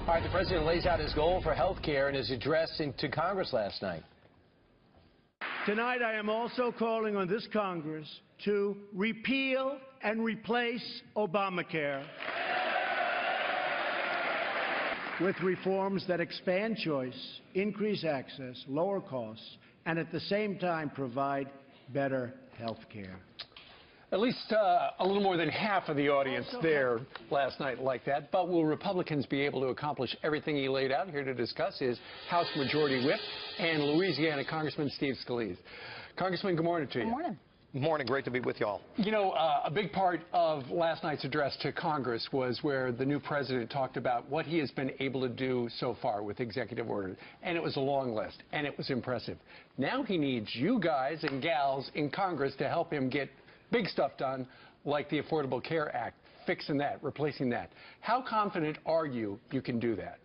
All right, the president lays out his goal for health care in his address to Congress last night. Tonight, I am also calling on this Congress to repeal and replace Obamacare with reforms that expand choice, increase access, lower costs, and at the same time provide better health care. At least a little more than half of the audience there last night like that. But will Republicans be able to accomplish everything he laid out? Here to discuss is House Majority Whip and Louisiana Congressman Steve Scalise. Congressman, good morning to you. Good morning. Good morning. Great to be with you all. You know, a big part of last night's address to Congress was where the new president talked about what he has been able to do so far with executive orders. And it was a long list, and it was impressive. Now he needs you guys and gals in Congress to help him get big stuff done, like the Affordable Care Act, fixing that, replacing that. How confident are you can do that?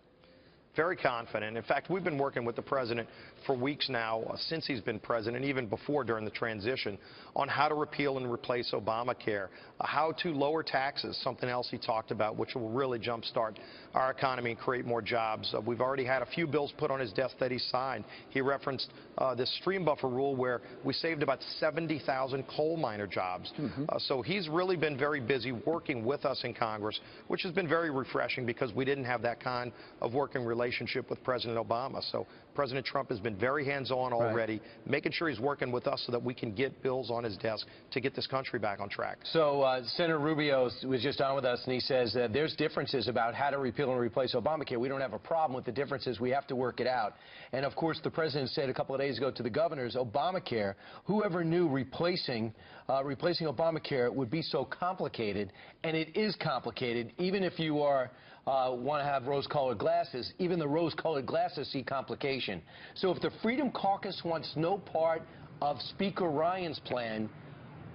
Very confident. In fact, we've been working with the president for weeks now, since he's been president, even before during the transition, on how to repeal and replace Obamacare, how to lower taxes, something else he talked about, which will really jumpstart our economy and create more jobs. We've already had a few bills put on his desk that he signed. He referenced this stream buffer rule where we saved about 70,000 coal miner jobs. So he's really been very busy working with us in Congress, which has been very refreshing because we didn't have that kind of working relationship with President Obama. So President Trump has been very hands-on already, making sure he's working with us so that we can get bills on his desk to get this country back on track. So Senator Rubio was just on with us, and he says that there's differences about how to repeal and replace Obamacare. We don't have a problem with the differences. We have to work it out. And, of course, the president said a couple of days ago to the governors, Obamacare, whoever knew replacing Obamacare would be so complicated, and it is complicated, even if you are want to have rose-colored glasses. Even the rose-colored glasses see complication. So if the Freedom Caucus wants no part of Speaker Ryan's plan,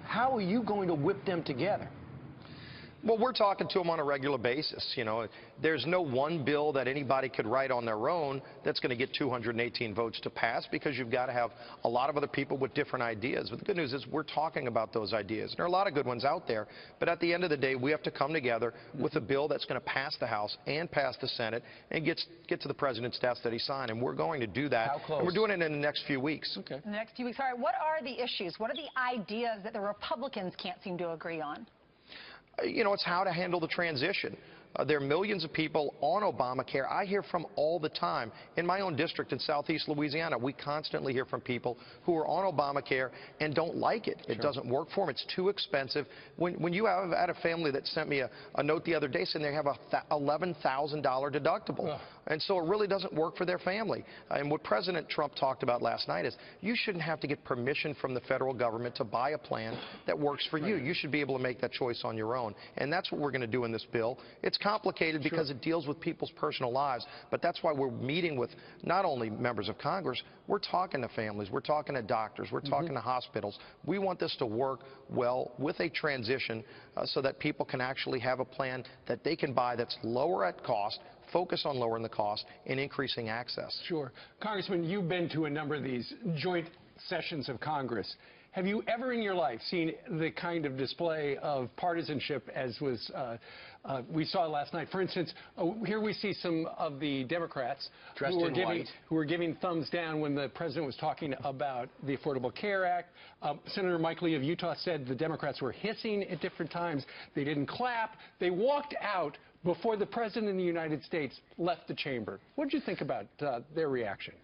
how are you going to whip them together? Well, we're talking to them on a regular basis. You know, there's no one bill that anybody could write on their own that's going to get 218 votes to pass, because you've got to have a lot of other people with different ideas. But the good news is we're talking about those ideas. And there are a lot of good ones out there. But at the end of the day, we have to come together with a bill that's going to pass the House and pass the Senate and get to the president's desk that he signed. And we're going to do that. How close? And we're doing it in the next few weeks. Okay. In the next few weeks. All right. What are the issues? What are the ideas that the Republicans can't seem to agree on? You know, it's how to handle the transition. There are millions of people on Obamacare. I hear from all the time. In my own district in southeast Louisiana, we constantly hear from people who are on Obamacare and don't like it. It doesn't work for them. It's too expensive. When you have had a family that sent me a note the other day saying they have a $11,000 deductible. And so it really doesn't work for their family. And what President Trump talked about last night is you shouldn't have to get permission from the federal government to buy a plan that works for you. You should be able to make that choice on your own. And that's what we're going to do in this bill. It's complicated because it deals with people's personal lives, but that's why we're meeting with not only members of Congress, we're talking to families, we're talking to doctors, we're talking to hospitals. We want this to work well with a transition so that people can actually have a plan that they can buy that's lower at cost, focus on lowering the cost and increasing access. Sure. Congressman, you've been to a number of these joint sessions of Congress. Have you ever in your life seen the kind of display of partisanship as we saw last night? For instance, here we see some of the Democrats who were giving thumbs down when the president was talking about the Affordable Care Act. Senator Mike Lee of Utah said the Democrats were hissing at different times. They didn't clap. They walked out before the president of the United States left the chamber. What did you think about their reaction?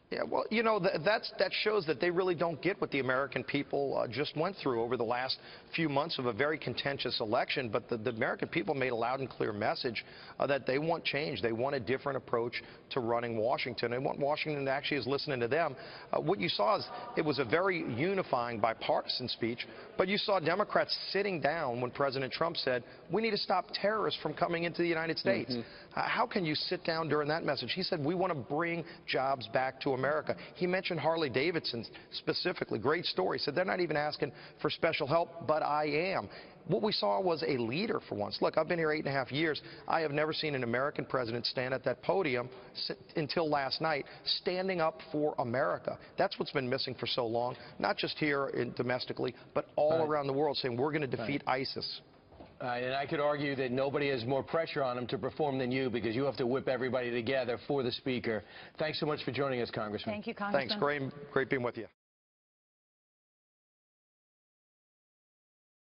Yeah, well, you know, that shows that they really don't get what the American people just went through over the last few months of a very contentious election. But the American people made a loud and clear message that they want change. They want a different approach to running Washington. They want Washington that actually is listening to them. What you saw is it was a very unifying, bipartisan speech. But you saw Democrats sitting down when President Trump said, we need to stop terrorists from coming into the United States. How can you sit down during that message? He said, we want to bring jobs back to America. He mentioned Harley Davidson specifically. Great story. He said they're not even asking for special help, but I am. What we saw was a leader for once. Look, I've been here 8.5 years. I have never seen an American president stand at that podium until last night, standing up for America. That's what's been missing for so long, not just here domestically, but all around the world, saying we're going to defeat ISIS. And I could argue that nobody has more pressure on him to perform than you, because you have to whip everybody together for the Speaker. Thanks so much for joining us, Congressman. Thank you, Congressman. Thanks. Great being with you.